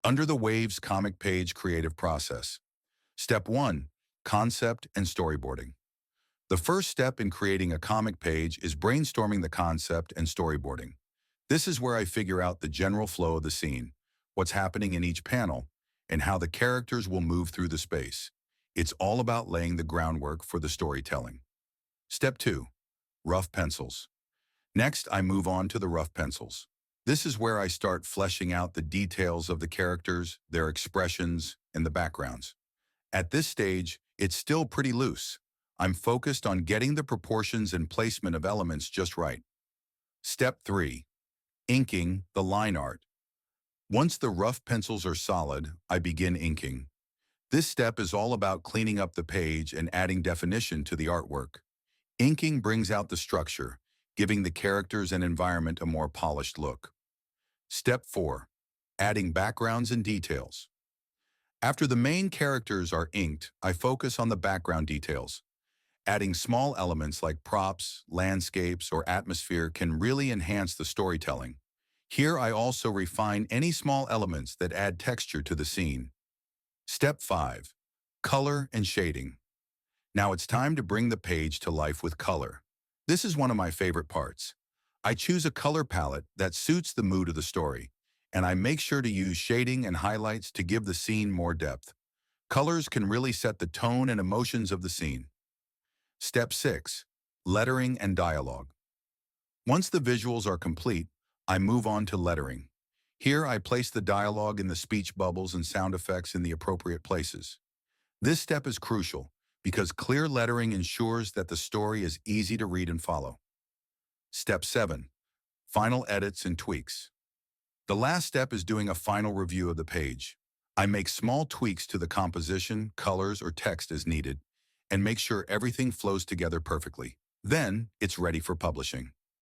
Under the Waves comic page creative process. Step 1. Concept and storyboarding. The first step in creating a comic page is brainstorming the concept and storyboarding. This is where I figure out the general flow of the scene, what's happening in each panel, and how the characters will move through the space. It's all about laying the groundwork for the storytelling. Step 2. Rough pencils. Next, I move on to the rough pencils. This is where I start fleshing out the details of the characters, their expressions, and the backgrounds. At this stage, it's still pretty loose. I'm focused on getting the proportions and placement of elements just right. Step 3. Inking the line art. Once the rough pencils are solid, I begin inking. This step is all about cleaning up the page and adding definition to the artwork. Inking brings out the structure, giving the characters and environment a more polished look. Step 4. Adding backgrounds and details. After the main characters are inked, I focus on the background details. Adding small elements like props, landscapes, or atmosphere can really enhance the storytelling. Here I also refine any small elements that add texture to the scene. Step 5. Color and shading. Now it's time to bring the page to life with color. This is one of my favorite parts. I choose a color palette that suits the mood of the story, and I make sure to use shading and highlights to give the scene more depth. Colors can really set the tone and emotions of the scene. Step 6. Lettering and dialogue. Once the visuals are complete, I move on to lettering. Here I place the dialogue in the speech bubbles and sound effects in the appropriate places. This step is crucial because clear lettering ensures that the story is easy to read and follow. Step 7. Final edits and tweaks. The last step is doing a final review of the page. I make small tweaks to the composition, colors, or text as needed, and make sure everything flows together perfectly. Then, it's ready for publishing.